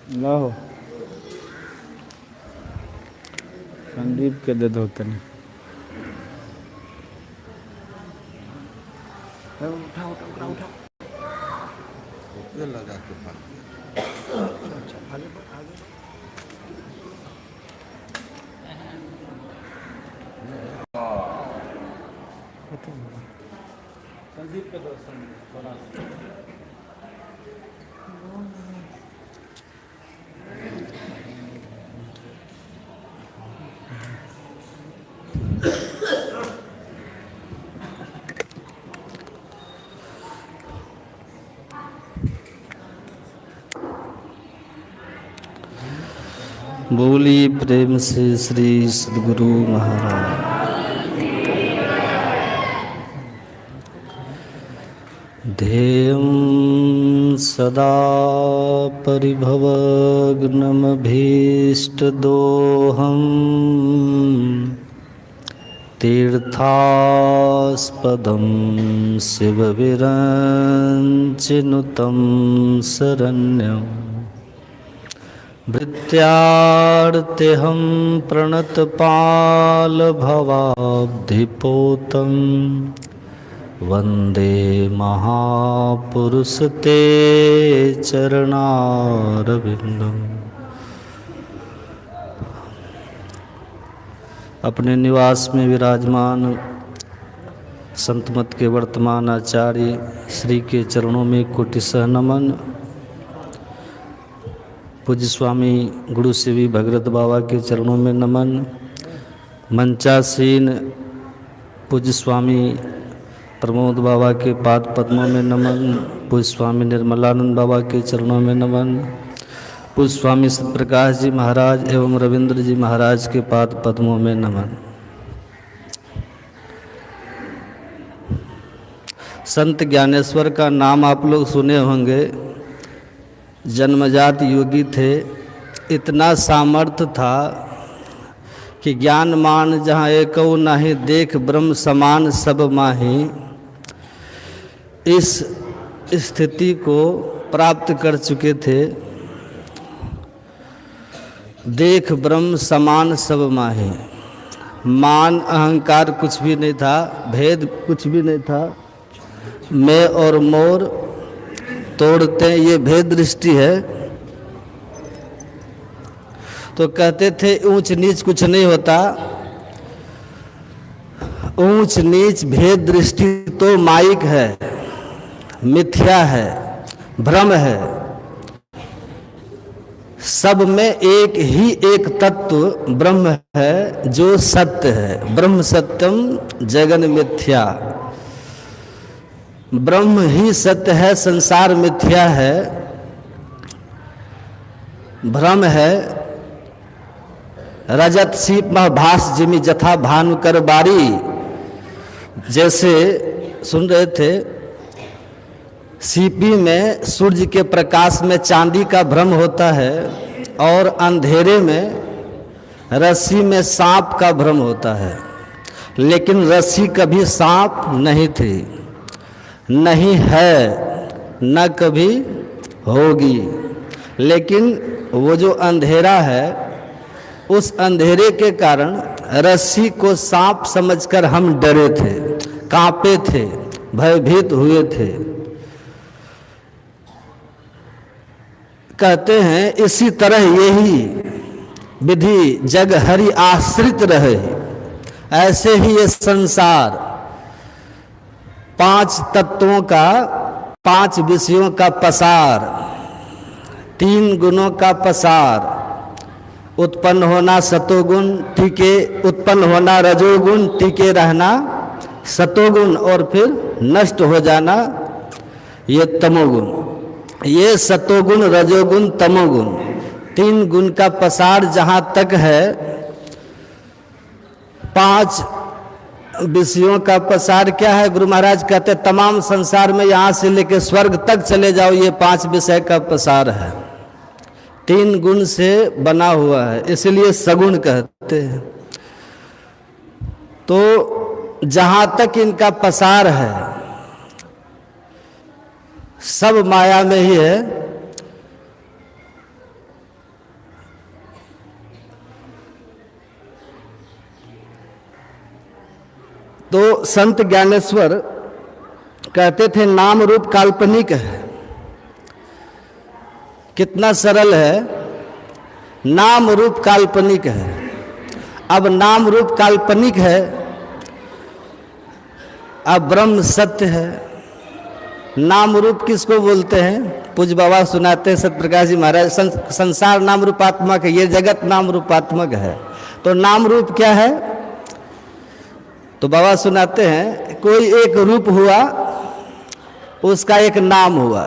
लाओ संदीप के दे दो तनी। उठाओ उठाओ उठाओ उठाओ। लगा के भाग गया। अच्छा आगे आगे संदीप के दो बोली प्रेम से श्री सद्गुरु महाराज। ध्येयं सदा परिभवग्नमभीष्टदोहम् तीर्थास्पदं शिवविरञ्चिनुतं शरण्यम् भृत्यार्तेऽहं प्रणतपालभवाब्धिपोतं वन्दे महापुरुष ते चरणारविन्दम्। अपने निवास में विराजमान संत मत के वर्तमान आचार्य श्री के चरणों में कोटिशः नमन। पूज्य स्वामी गुरु सेवी भगरत बाबा के चरणों में नमन। मंचासीन पूज्य स्वामी प्रमोद बाबा के पाद पद्मों में नमन। पूज्य स्वामी निर्मलानंद बाबा के चरणों में नमन। पूज्य स्वामी सत्यप्रकाश जी महाराज एवं रविंद्र जी महाराज के पाद पद्मों में नमन। संत ज्ञानेश्वर का नाम आप लोग सुने होंगे। जन्मजात योगी थे। इतना सामर्थ्य था कि ज्ञान मान जहाँ एकौ नाहि देख ब्रह्म समान सब माही, इस स्थिति को प्राप्त कर चुके थे। देख ब्रह्म समान सब माही, मान अहंकार कुछ भी नहीं था, भेद कुछ भी नहीं था। मैं और मोर तोड़ते हैं, ये भेद दृष्टि है। तो कहते थे ऊंच नीच कुछ नहीं होता। ऊंच नीच भेद दृष्टि तो माइक है, मिथ्या है, भ्रम है। सब में एक ही एक तत्व ब्रह्म है जो सत्य है। ब्रह्म सत्यम जगन मिथ्या। ब्रह्म ही सत्य है, संसार मिथ्या है, भ्रम है। रजत सीप मह भास जिमि जथा भानु कर बारी, जैसे सुन रहे थे। सीपी में सूर्य के प्रकाश में चांदी का भ्रम होता है और अंधेरे में रस्सी में सांप का भ्रम होता है। लेकिन रस्सी कभी सांप नहीं थी, नहीं है, न कभी होगी। लेकिन वो जो अंधेरा है, उस अंधेरे के कारण रस्सी को सांप समझकर हम डरे थे, कांपे थे, भयभीत हुए थे। कहते हैं इसी तरह यही विधि जग हरि आश्रित रहे। ऐसे ही ये संसार पांच तत्वों का, पांच विषयों का पसार, तीन गुणों का पसार, उत्पन्न होना सतोगुण, टीके उत्पन्न होना रजोगुण, टीके रहना सतोगुण, और फिर नष्ट हो जाना ये तमोगुण। ये सतोगुण, रजोगुण, तमोगुण, तीन गुण का पसार जहाँ तक है, पांच विषयों का पसार क्या है? गुरु महाराज कहते तमाम संसार में यहाँ से लेकर स्वर्ग तक चले जाओ, ये पांच विषय का पसार है। तीन गुण से बना हुआ है, इसलिए सगुण कहते हैं। तो जहाँ तक इनका पसार है सब माया में ही है। तो संत ज्ञानेश्वर कहते थे नाम रूप काल्पनिक है। कितना सरल है, नाम रूप काल्पनिक है। अब नाम रूप काल्पनिक है, अब ब्रह्म सत्य है। नाम रूप किसको बोलते हैं? पूज्य बाबा सुनाते हैं सत्यप्रकाश जी महाराज, संसार नाम रूपात्मक है, ये जगत नाम रूपात्मक है। तो नाम रूप क्या है? तो बाबा सुनाते हैं कोई एक रूप हुआ, उसका एक नाम हुआ,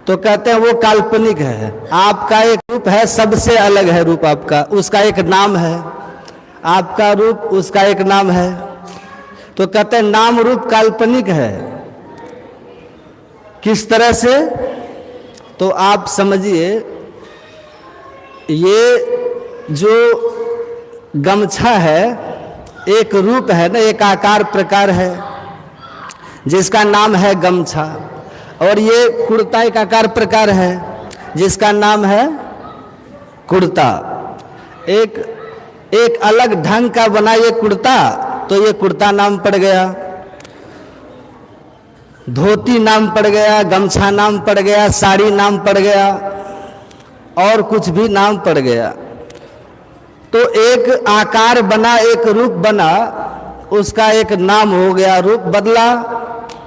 तो कहते हैं वो काल्पनिक है। आपका एक रूप है, सबसे अलग है रूप आपका, उसका एक नाम है। आपका रूप, उसका एक नाम है, तो कहते हैं नाम रूप काल्पनिक है। किस तरह से? तो आप समझिए, ये जो गमछा है एक रूप है ना, एक आकार प्रकार है जिसका नाम है गमछा, और ये कुर्ता एक आकार प्रकार है जिसका नाम है कुर्ता। एक अलग ढंग का बना ये कुर्ता, तो ये कुर्ता नाम पड़ गया, धोती नाम पड़ गया, गमछा नाम पड़ गया, साड़ी नाम पड़ गया, और कुछ भी नाम पड़ गया। तो एक आकार बना, एक रूप बना, उसका एक नाम हो गया, रूप बदला,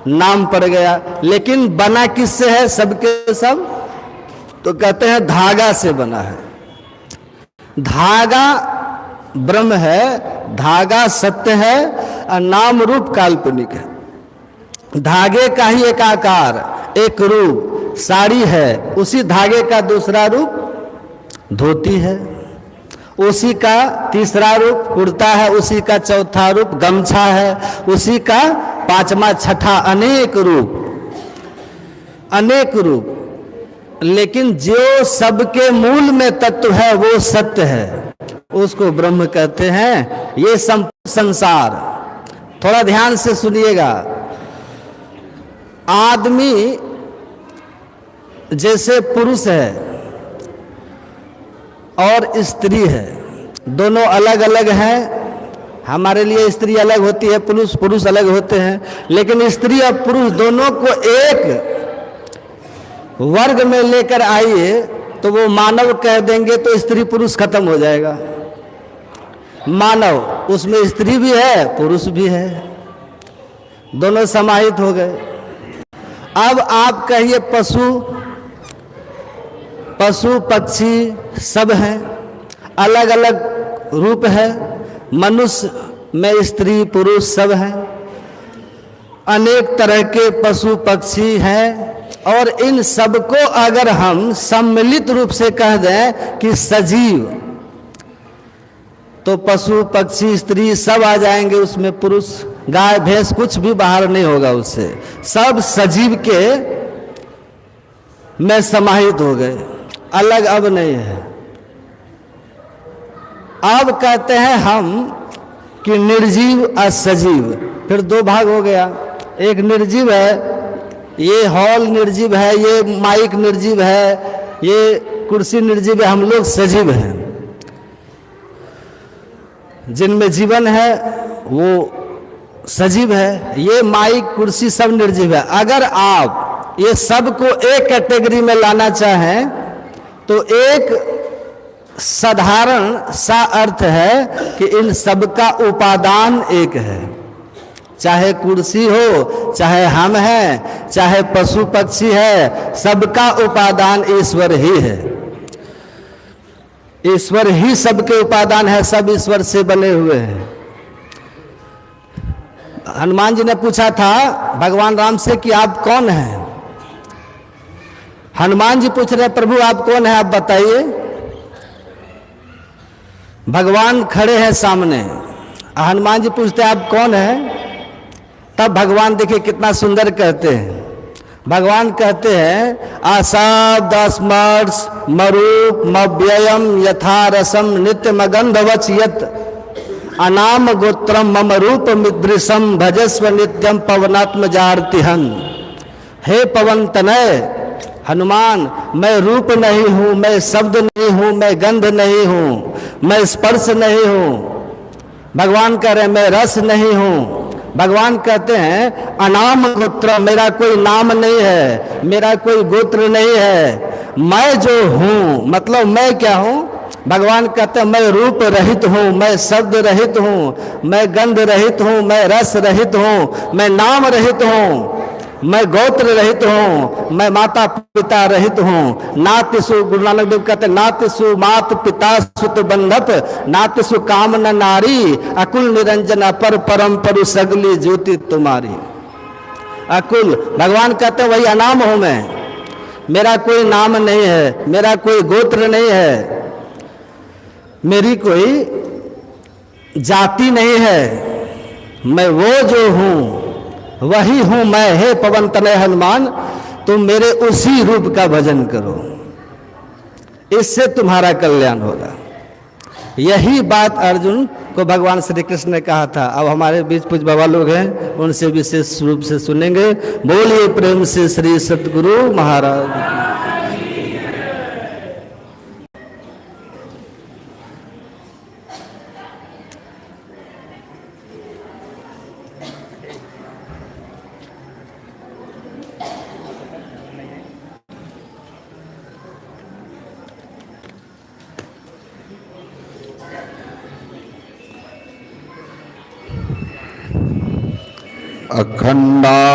नाम पड़ गया। लेकिन बना किससे है? सबके सब। तो कहते हैं धागा से बना है। धागा ब्रह्म है, धागा सत्य है, और नाम रूप काल्पनिक है। धागे का ही एक आकार, एक रूप साड़ी है, उसी धागे का दूसरा रूप धोती है, उसी का तीसरा रूप कुर्ता है, उसी का चौथा रूप गमछा है, उसी का पांचवा छठा, अनेक रूप, अनेक रूप। लेकिन जो सबके मूल में तत्व है वो सत्य है, उसको ब्रह्म कहते हैं। ये संसार, थोड़ा ध्यान से सुनिएगा। आदमी जैसे पुरुष है और स्त्री है, दोनों अलग अलग हैं। हमारे लिए स्त्री अलग होती है, पुरुष अलग होते हैं, लेकिन स्त्री और पुरुष दोनों को एक वर्ग में लेकर आइए तो वो मानव कह देंगे तो स्त्री पुरुष खत्म हो जाएगा। मानव, उसमें स्त्री भी है पुरुष भी है, दोनों समाहित हो गए। अब आप कहिए पशु पक्षी सब हैं, अलग अलग रूप है। मनुष्य में स्त्री पुरुष सब हैं, अनेक तरह के पशु पक्षी हैं, और इन सबको अगर हम सम्मिलित रूप से कह दें कि सजीव, तो पशु पक्षी स्त्री सब आ जाएंगे उसमें। पुरुष गाय भैंस कुछ भी बाहर नहीं होगा उससे, सब सजीव के में समाहित हो गए, अलग अब नहीं है। अब कहते हैं हम कि निर्जीव और सजीव, फिर दो भाग हो गया। एक निर्जीव है, ये हॉल निर्जीव है, ये माइक निर्जीव है, ये कुर्सी निर्जीव है, हम लोग सजीव हैं। जिनमें जीवन है वो सजीव है, ये माइक कुर्सी सब निर्जीव है। अगर आप ये सबको एक कैटेगरी में लाना चाहें तो एक साधारण सा अर्थ है कि इन सबका उपादान एक है। चाहे कुर्सी हो, चाहे हम हैं, चाहे पशु पक्षी है, सबका उपादान ईश्वर ही है। ईश्वर ही सबके उपादान है, सब ईश्वर से बने हुए हैं। हनुमान जी ने पूछा था भगवान राम से कि आप कौन हैं? हनुमान जी पूछ रहे प्रभु आप कौन हैं, आप बताइए। भगवान खड़े हैं सामने, हनुमान जी पूछते आप कौन हैं? तब भगवान देखिए कितना सुंदर कहते हैं। भगवान कहते हैं आसाद स्मर्श मरूप मव्ययम यथा रसम नित्य मगंधवच यत अनाम गोत्रम मम रूप मिदृशम भजस्व नित्यम पवनात्म जारतिहन। हे पवन तनय हनुमान, मैं रूप नहीं हूँ, मैं शब्द नहीं हूँ, मैं गंध नहीं हूँ, मैं स्पर्श नहीं हूँ, भगवान कह रहे हैं मैं रस नहीं हूं। भगवान कहते हैं अनाम गोत्र, मेरा कोई नाम नहीं है, मेरा कोई गोत्र नहीं है, मैं जो हूं, मतलब मैं क्या हूं। भगवान कहते हैं मैं रूप रहित हूं, मैं शब्द रहित हूं, मैं गंध रहित हूं, मैं रस रहित हूं, मैं नाम रहित हूं, मैं गोत्र रहित हूं, मैं माता पिता रहित हूं। नातिसु, गुरु नानक देव कहते हैं नातिसु मात पिता सुत बंधप, नातिसु काम न नारी, अकुल निरंजन अपर परम परु सगली ज्योति तुम्हारी। अकुल, भगवान कहते हैं वही अनाम हूं मैं, मेरा कोई नाम नहीं है, मेरा कोई गोत्र नहीं है, मेरी कोई जाति नहीं है, मैं वो जो हूं वही हूं मैं। हे पवन तनय हनुमान, तुम मेरे उसी रूप का भजन करो, इससे तुम्हारा कल्याण होगा। यही बात अर्जुन को भगवान श्री कृष्ण ने कहा था। अब हमारे बीच पूज्य बाबा लोग हैं, उनसे विशेष रूप से सुनेंगे। बोलिए प्रेम से श्री सतगुरु महाराज। अखंडा